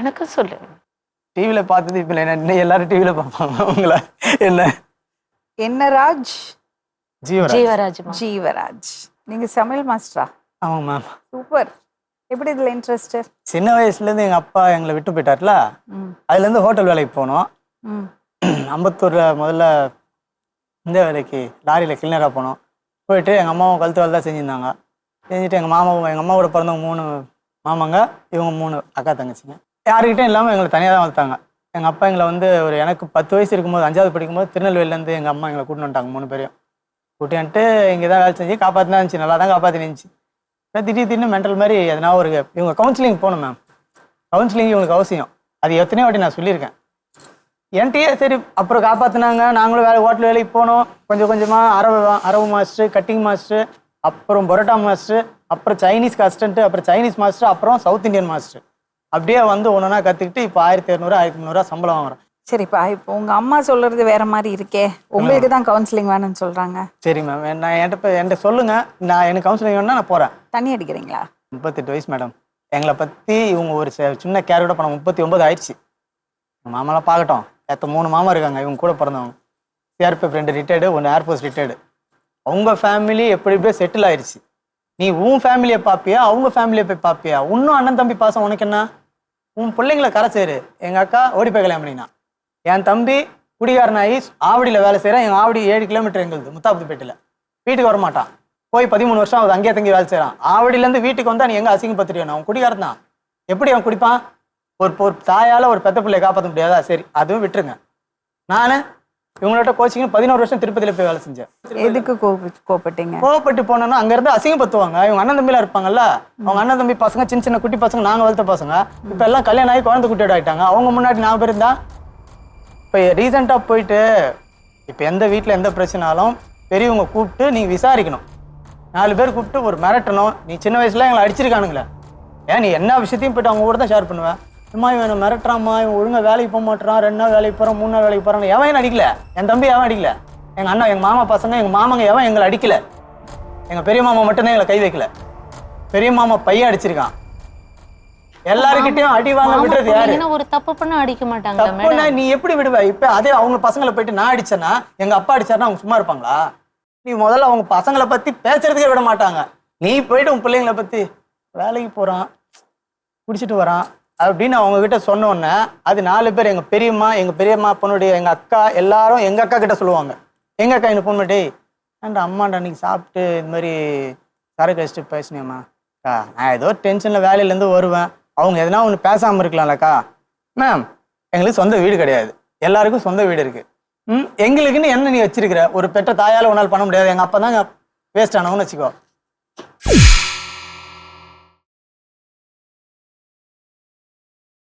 எனக்கு சொல்லு. டிவியில பார்த்தது இப்போ என்ன எல்லாரும் டிவியில பார்ப்பாங்க உங்களை. என்ன ராஜ்? ஜீவராஜ். ஜீவராஜ். நீங்க சமையல் மாஸ்டரா? ஆமாங்க மேம். சூப்பர். எப்படி இதுல இன்ட்ரெஸ்ட்? சின்ன வயசுலேருந்து எங்கள் அப்பா எங்களை விட்டு போயிட்டார்ல, அதுலேருந்து ஹோட்டல் வேலைக்கு போனோம். அம்பத்தூரில் முதல்ல இந்த வேலைக்கு லாரியில் கிளீனராக போனோம். போயிட்டு எங்கள் அம்மாவும் கழுத்து வேலை தான் செஞ்சுருந்தாங்க. செஞ்சுட்டு எங்கள் அம்மாவோட பிறந்தவங்க 3 மாமாங்க, இவங்க 3 அக்கா தங்கச்சிங்க. யாருக்கிட்டையும் இல்லாமல் எங்களை தனியாக தான் வளர்த்தாங்க. எங்கள் அப்பா எங்களை வந்து எனக்கு 10 வயசு இருக்கும்போது 5வது படிக்கும்போது திருநெல்வேலியிலேருந்து எங்கள் அம்மா எங்களை கூட்டின்னு வந்துட்டாங்க 3 பேரையும். கூட்டி வந்துட்டு இங்கே தான் வேலை செஞ்சு காப்பாற்றினா இருந்துச்சு, நல்லா தான் காப்பாற்றினு இருந்துச்சு. திடீர்னு மென்டல் மாதிரி எதனா ஒரு இவங்க கவுன்சிலிங் போகணும் மேம். கவுன்சிலிங் இவங்களுக்கு அவசியம். அது எத்தனையோ வாட்டி நான் சொல்லியிருக்கேன். என்கிட்டயே சரி அப்புறம் காப்பாற்றினாங்க. நாங்களும் ஹோட்டல் வேலைக்கு போனோம். கொஞ்சம் கொஞ்சமாக அரவு மாஸ்டர், கட்டிங் மாஸ்டர், அப்புறம் பரோட்டா மாஸ்டர், அப்புறம் சைனீஸ் அசிஸ்டன்ட், அப்புறம் சைனீஸ் மாஸ்டர், அப்புறம் சவுத் இந்தியன் மாஸ்டர். அப்படியே வந்து ஒன்றா கற்றுக்கிட்டு இப்போ 1200 1300 சம்பளம் வாங்குறோம். சரிப்பா, இப்போ உங்கள் அம்மா சொல்கிறது வேற மாதிரி இருக்கே, உங்களுக்கு தான் கவுன்சிலிங் வேணும்னு சொல்கிறாங்க. சரி மேம், நான் என்கிட்ட சொல்லுங்கள், நான் எனக்கு கவுன்சிலிங் வேணும்னா நான் போகிறேன். தண்ணி அடிக்கிறீங்களா? 38 வயசு மேடம். எங்களை பற்றி இவங்க ஒரு சின்ன கேர் கூட பண்ண 39 ஆயிடுச்சு. எங்கள் மாமாலாம் பார்க்கட்டும். 3 மாமா இருக்காங்க இவங்க கூட பிறந்தவங்க. CRPF 2 retired, 1 air force retired. அவங்க ஃபேமிலி எப்படி எப்படியோ செட்டில் ஆயிடுச்சு. நீ உன் ஃபேமிலியை பார்ப்பியா, அவங்க ஃபேமிலியை போய் பார்ப்பியா? இன்னும் அண்ணன் தம்பி பாசம் உனக்கு என்ன? உன் பிள்ளைங்களை கரை சேரு. எங்கள் அக்கா ஓடி போய் கல்யாணம் பண்ணினா. என் தம்பி குடிகாரனாகி ஆவடியில் வேலை செய்கிறான். எங்கள் ஆவடி 7 கிலோமீட்டர் எங்களுது, முத்தாபுத்துப்பேட்டில். வீட்டுக்கு வரமாட்டான். போய் 13 வருஷம் அவன் அங்கேயே தங்கி வேலை செய்கிறான். ஆவடியிலேருந்து வீட்டுக்கு வந்தால் நீ எங்கே அசிங்கப்பத்திரியா? அவன் குடிகாரன் தான். எப்படி அவன் குடிப்பான்? ஒரு தாயால் ஒரு பெத்த பிள்ளையை காப்பாற்ற முடியாதா? சரி, அதுவும் விட்டுருங்க. நான் இவங்கள்ட்ட கோச்சிங் 11 வருஷம் திருப்பதியில் போய் வேலை செஞ்சேன். எதுக்கு கோபப்பட்டீங்க? கோவப்பட்டு போனோன்னா அங்கேருந்து அசிங்கப்படுத்துவாங்க. இவங்க அண்ணன் தம்பிலாம் இருப்பாங்கல்ல, அவங்க அண்ணன் தம்பி பசங்க சின்ன குட்டி பசங்க, நாங்கள் வளர்த்த பசங்க இப்போ எல்லாம் கல்யாணம் ஆகி குழந்தை குட்டியோட ஆகிட்டாங்க. அவங்க முன்னாடி நான் பேர் இருந்தா. இப்போ ரீசெண்டாக போயிட்டு இப்போ எந்த வீட்டில் எந்த பிரச்சனாலும் பெரியவங்க கூப்பிட்டு நீங்கள் விசாரிக்கணும். 4 பேர் கூப்பிட்டு ஒரு மிரட்டணும். நீ சின்ன வயசுல எங்களை அடிச்சிருக்கானுங்களே, ஏன் நீ என்ன விஷயத்தையும் போய்ட்டு அவங்க கூட தான் ஷேர் பண்ணுவேன். அம்மா இவன் மிரட்டுறாம்மா, இவன் ஒழுங்காக வேலைக்கு போக மாட்டான், 2 நாள் வேலைக்கு போகிறான், 3 நாள் வேலைக்கு போகிறான். எவன் அடிக்கல, என் தம்பி எவன் அடிக்கல, எங்கள் அண்ணா எங்கள் மாமா பசங்க எங்கள் மாமாங்க எவன் எங்களை அடிக்கல. எங்கள் பெரிய மாமா மட்டும்தான் எங்களை கை வைக்கல. பெரிய மாமா பையன் அடிச்சிருக்கான். எல்லாருக்கிட்டையும் அடி வாங்க விடுறது யாரு? ஒரு தப்பு பண்ண அடிக்க மாட்டாங்க. தப்புன்னா நீ எப்படி விடுவ? இப்ப அதே அவங்க பசங்களை போயிட்டு நான் அடிச்சேன்னா, எங்க அப்பா அடிச்சாருன்னா அவங்க சும்மா இருப்பாங்களா? நீ முதல்ல அவங்க பசங்களை பத்தி பேசுறதுக்கே விட மாட்டாங்க. நீ போயிட்டு உன் பிள்ளைங்களை பத்தி வேலைக்கு போறான், குடிச்சிட்டு வரான் அப்படின்னு அவங்க கிட்ட சொன்னோன்னே அது 4 பேர் எங்க பெரியம்மா பொண்ணுடைய எங்க அக்கா எல்லாரும் எங்க அக்கா கிட்ட சொல்லுவாங்க. எங்க அக்கா என்ன பொண்ணு டேய் ஏன்டா அம்மாண்டா அன்னைக்கு சாப்பிட்டு இது மாதிரி சரக்கு அடிச்சுட்டு பேசினேம்மா அக்கா, நான் ஏதோ டென்ஷன்ல வேலையிலேருந்து வருவேன், அவங்க எதனா ஒன்று பேசாமல் இருக்கலாம்லக்கா. மேம் எங்களுக்கு சொந்த வீடு கிடையாது, எல்லாருக்கும் சொந்த வீடு இருக்கு. எங்களுக்குன்னு என்ன நீ வச்சிருக்கிற? ஒரு பெற்ற தாயால் உன்னால் பண்ண முடியாது. எங்கள் அப்பா தாங்க வேஸ்ட் ஆனவன்னு வச்சுக்கோ.